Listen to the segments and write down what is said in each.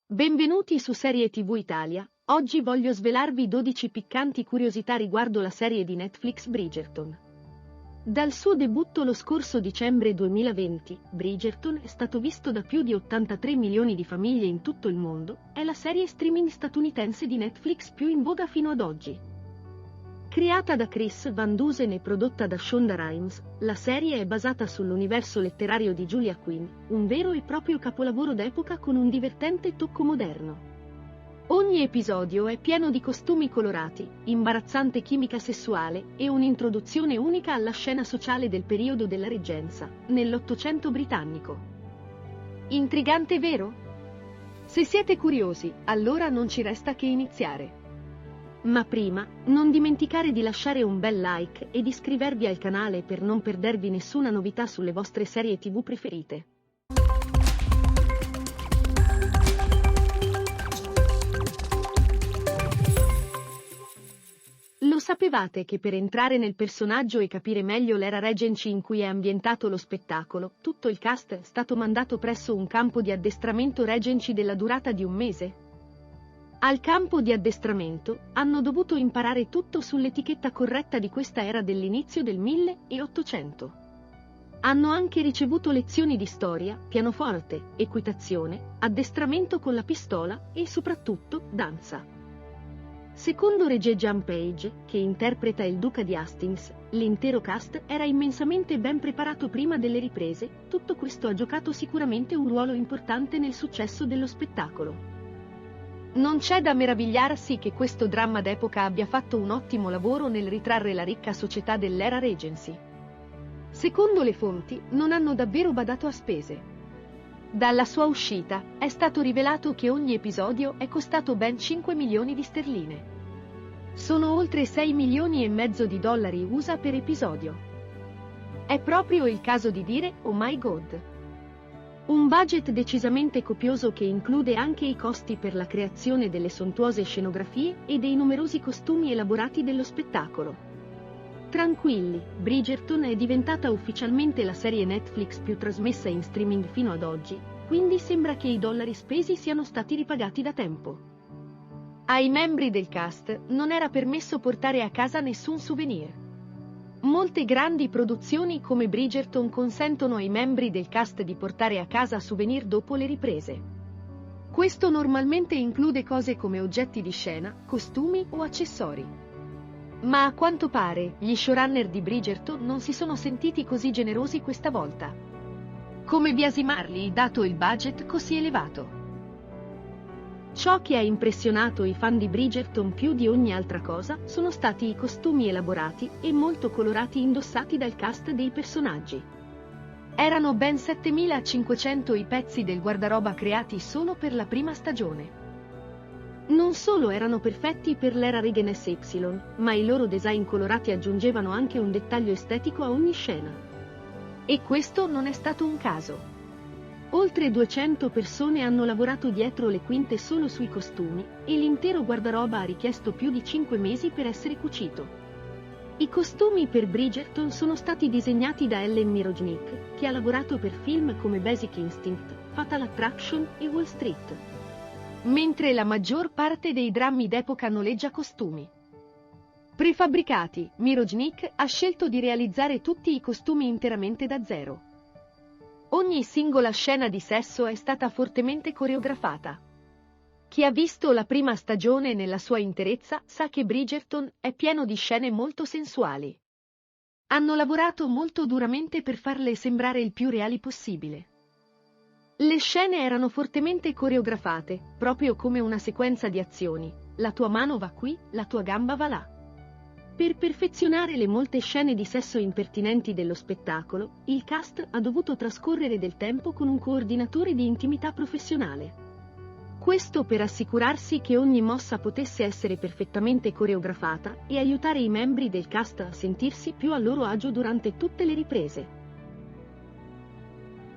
Benvenuti su Serie TV Italia. Oggi voglio svelarvi 12 piccanti curiosità riguardo la serie di Netflix Bridgerton. Dal suo debutto lo scorso dicembre 2020, Bridgerton è stato visto da più di 83 milioni di famiglie in tutto il mondo, è la serie streaming statunitense di Netflix più in voga fino ad oggi. Creata da Chris Van Dusen e prodotta da Shonda Rhimes, la serie è basata sull'universo letterario di Julia Quinn, un vero e proprio capolavoro d'epoca con un divertente tocco moderno. Ogni episodio è pieno di costumi colorati, imbarazzante chimica sessuale e un'introduzione unica alla scena sociale del periodo della Reggenza, nell'Ottocento britannico. Intrigante, vero? Se siete curiosi, allora non ci resta che iniziare. Ma prima, non dimenticare di lasciare un bel like e di iscrivervi al canale per non perdervi nessuna novità sulle vostre serie TV preferite. Lo sapevate che per entrare nel personaggio e capire meglio l'era Regency in cui è ambientato lo spettacolo, tutto il cast è stato mandato presso un campo di addestramento Regency della durata di un mese? Al campo di addestramento hanno dovuto imparare tutto sull'etichetta corretta di questa era dell'inizio del 1800. Hanno anche ricevuto lezioni di storia, pianoforte, equitazione, addestramento con la pistola e soprattutto danza. Secondo Regé-Jean Page, che interpreta il duca di Hastings, l'intero cast era immensamente ben preparato prima delle riprese. Tutto questo ha giocato sicuramente un ruolo importante nel successo dello spettacolo. Non c'è da meravigliarsi che questo dramma d'epoca abbia fatto un ottimo lavoro nel ritrarre la ricca società dell'era Regency. Secondo le fonti, non hanno davvero badato a spese. Dalla sua uscita, è stato rivelato che ogni episodio è costato ben 5 milioni di sterline. Sono oltre 6 milioni e mezzo di dollari USA per episodio. È proprio il caso di dire "Oh my God". Un budget decisamente copioso che include anche i costi per la creazione delle sontuose scenografie e dei numerosi costumi elaborati dello spettacolo. Tranquilli, Bridgerton è diventata ufficialmente la serie Netflix più trasmessa in streaming fino ad oggi, quindi sembra che i dollari spesi siano stati ripagati da tempo. Ai membri del cast non era permesso portare a casa nessun souvenir. Molte grandi produzioni come Bridgerton consentono ai membri del cast di portare a casa souvenir dopo le riprese. Questo normalmente include cose come oggetti di scena, costumi o accessori. Ma a quanto pare, gli showrunner di Bridgerton non si sono sentiti così generosi questa volta. Come biasimarli, dato il budget così elevato? Ciò che ha impressionato i fan di Bridgerton più di ogni altra cosa sono stati i costumi elaborati e molto colorati indossati dal cast dei personaggi. Erano ben 7.500 i pezzi del guardaroba creati solo per la prima stagione. Non solo erano perfetti per l'era Regency Y, ma i loro design colorati aggiungevano anche un dettaglio estetico a ogni scena. E questo non è stato un caso. Oltre 200 persone hanno lavorato dietro le quinte solo sui costumi, e l'intero guardaroba ha richiesto più di 5 mesi per essere cucito. I costumi per Bridgerton sono stati disegnati da Ellen Mirojnick, che ha lavorato per film come Basic Instinct, Fatal Attraction e Wall Street. Mentre la maggior parte dei drammi d'epoca noleggia costumi prefabbricati, Mirojnick ha scelto di realizzare tutti i costumi interamente da zero. Ogni singola scena di sesso è stata fortemente coreografata. Chi ha visto la prima stagione nella sua interezza sa che Bridgerton è pieno di scene molto sensuali. Hanno lavorato molto duramente per farle sembrare il più reali possibile. Le scene erano fortemente coreografate, proprio come una sequenza di azioni. La tua mano va qui, la tua gamba va là. Per perfezionare le molte scene di sesso impertinenti dello spettacolo, il cast ha dovuto trascorrere del tempo con un coordinatore di intimità professionale. Questo per assicurarsi che ogni mossa potesse essere perfettamente coreografata e aiutare i membri del cast a sentirsi più a loro agio durante tutte le riprese.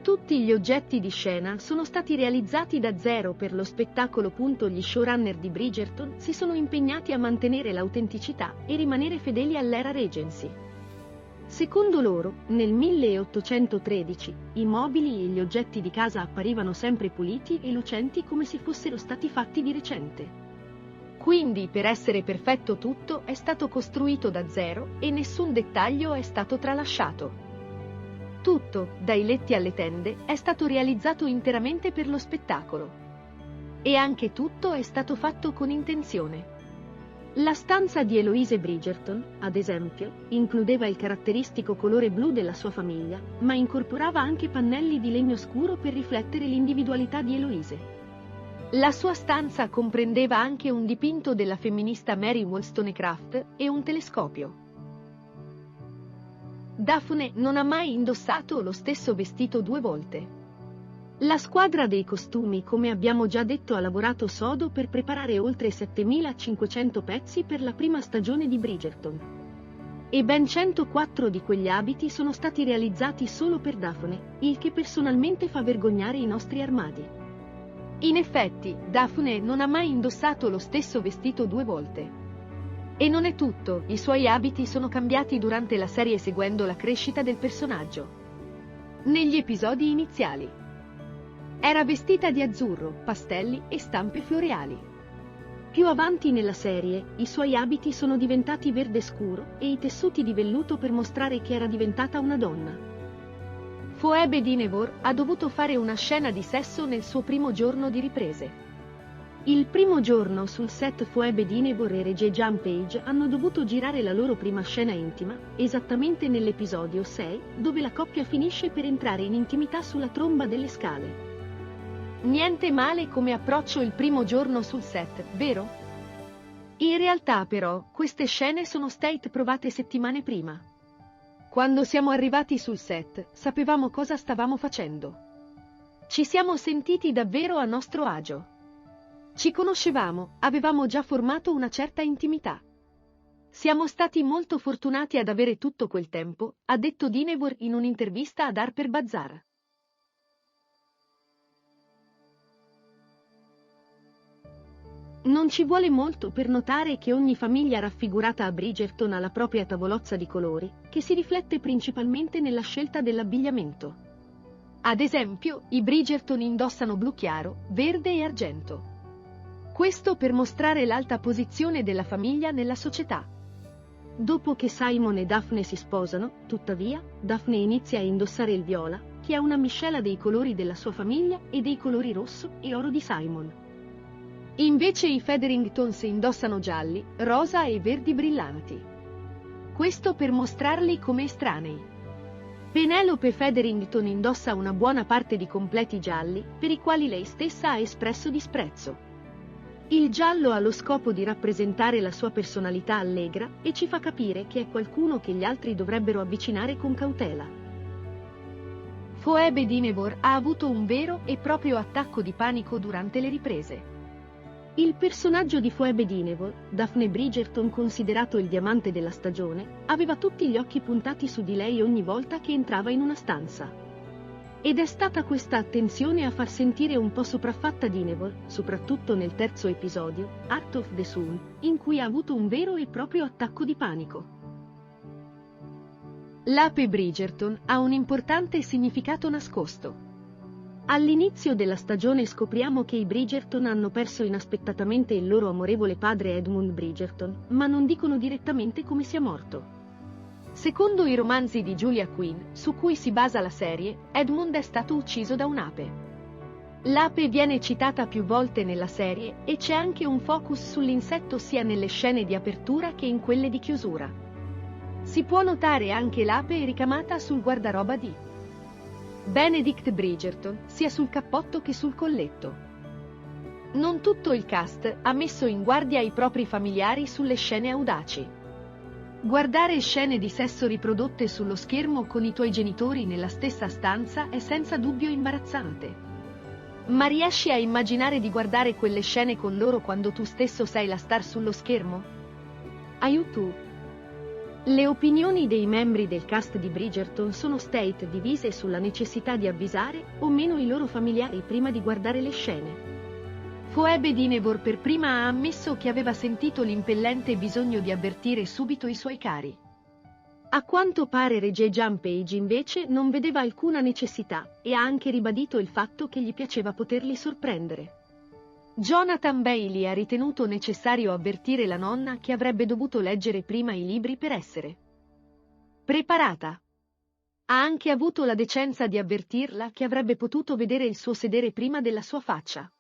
Tutti gli oggetti di scena sono stati realizzati da zero per lo spettacolo. Gli showrunner di Bridgerton si sono impegnati a mantenere l'autenticità e rimanere fedeli all'era Regency. Secondo loro, nel 1813, i mobili e gli oggetti di casa apparivano sempre puliti e lucenti come se fossero stati fatti di recente. Quindi, per essere perfetto tutto è stato costruito da zero e nessun dettaglio è stato tralasciato. Tutto, dai letti alle tende, è stato realizzato interamente per lo spettacolo. E anche tutto è stato fatto con intenzione. La stanza di Eloise Bridgerton, ad esempio, includeva il caratteristico colore blu della sua famiglia, ma incorporava anche pannelli di legno scuro per riflettere l'individualità di Eloise. La sua stanza comprendeva anche un dipinto della femminista Mary Wollstonecraft e un telescopio. Daphne non ha mai indossato lo stesso vestito 2 volte. La squadra dei costumi, come abbiamo già detto, ha lavorato sodo per preparare oltre 7.500 pezzi per la prima stagione di Bridgerton. E ben 104 di quegli abiti sono stati realizzati solo per Daphne, il che personalmente fa vergognare i nostri armadi. In effetti, Daphne non ha mai indossato lo stesso vestito 2 volte. E non è tutto, i suoi abiti sono cambiati durante la serie seguendo la crescita del personaggio. Negli episodi iniziali era vestita di azzurro, pastelli e stampe floreali. Più avanti nella serie, i suoi abiti sono diventati verde scuro e i tessuti di velluto per mostrare che era diventata una donna. Phoebe Dynevor ha dovuto fare una scena di sesso nel suo primo giorno di riprese. Il primo giorno sul set Phoebe Dynevor e Regé-Jean Page hanno dovuto girare la loro prima scena intima, esattamente nell'episodio 6, dove la coppia finisce per entrare in intimità sulla tromba delle scale. Niente male come approccio il primo giorno sul set, vero? In realtà però, queste scene sono state provate settimane prima. Quando siamo arrivati sul set, sapevamo cosa stavamo facendo. Ci siamo sentiti davvero a nostro agio. Ci conoscevamo, avevamo già formato una certa intimità. Siamo stati molto fortunati ad avere tutto quel tempo, ha detto Dynevor in un'intervista ad Harper Bazaar. Non ci vuole molto per notare che ogni famiglia raffigurata a Bridgerton ha la propria tavolozza di colori, che si riflette principalmente nella scelta dell'abbigliamento. Ad esempio, i Bridgerton indossano blu chiaro, verde e argento. Questo per mostrare l'alta posizione della famiglia nella società. Dopo che Simon e Daphne si sposano, tuttavia, Daphne inizia a indossare il viola, che ha una miscela dei colori della sua famiglia e dei colori rosso e oro di Simon. Invece i Featheringtons indossano gialli, rosa e verdi brillanti. Questo per mostrarli come estranei. Penelope Featherington indossa una buona parte di completi gialli, per i quali lei stessa ha espresso disprezzo. Il giallo ha lo scopo di rappresentare la sua personalità allegra e ci fa capire che è qualcuno che gli altri dovrebbero avvicinare con cautela. Phoebe Dynevor ha avuto un vero e proprio attacco di panico durante le riprese. Il personaggio di Phoebe Dynevor, Daphne Bridgerton considerato il diamante della stagione, aveva tutti gli occhi puntati su di lei ogni volta che entrava in una stanza. Ed è stata questa attenzione a far sentire un po' sopraffatta Dynevor, soprattutto nel terzo episodio, Heart of the Sun, in cui ha avuto un vero e proprio attacco di panico. L'ape Bridgerton ha un importante significato nascosto. All'inizio della stagione scopriamo che i Bridgerton hanno perso inaspettatamente il loro amorevole padre Edmund Bridgerton, ma non dicono direttamente come sia morto. Secondo i romanzi di Julia Quinn, su cui si basa la serie, Edmund è stato ucciso da un'ape. L'ape viene citata più volte nella serie e c'è anche un focus sull'insetto sia nelle scene di apertura che in quelle di chiusura. Si può notare anche l'ape ricamata sul guardaroba di Benedict Bridgerton, sia sul cappotto che sul colletto. Non tutto il cast ha messo in guardia i propri familiari sulle scene audaci. Guardare scene di sesso riprodotte sullo schermo con i tuoi genitori nella stessa stanza è senza dubbio imbarazzante. Ma riesci a immaginare di guardare quelle scene con loro quando tu stesso sei la star sullo schermo? Aiuto! Le opinioni dei membri del cast di Bridgerton sono state divise sulla necessità di avvisare o meno i loro familiari prima di guardare le scene. Phoebe Dynevor per prima ha ammesso che aveva sentito l'impellente bisogno di avvertire subito i suoi cari. A quanto pare Regé-Jean Page invece non vedeva alcuna necessità e ha anche ribadito il fatto che gli piaceva poterli sorprendere. Jonathan Bailey ha ritenuto necessario avvertire la nonna che avrebbe dovuto leggere prima i libri per essere preparata. Ha anche avuto la decenza di avvertirla che avrebbe potuto vedere il suo sedere prima della sua faccia.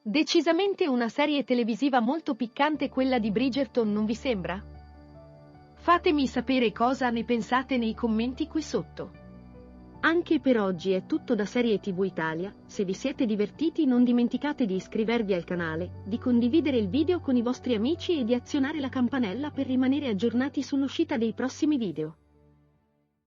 Decisamente una serie televisiva molto piccante quella di Bridgerton, non vi sembra? Fatemi sapere cosa ne pensate nei commenti qui sotto. Anche per oggi è tutto da Serie TV Italia. Se vi siete divertiti non dimenticate di iscrivervi al canale, di condividere il video con i vostri amici e di azionare la campanella per rimanere aggiornati sull'uscita dei prossimi video.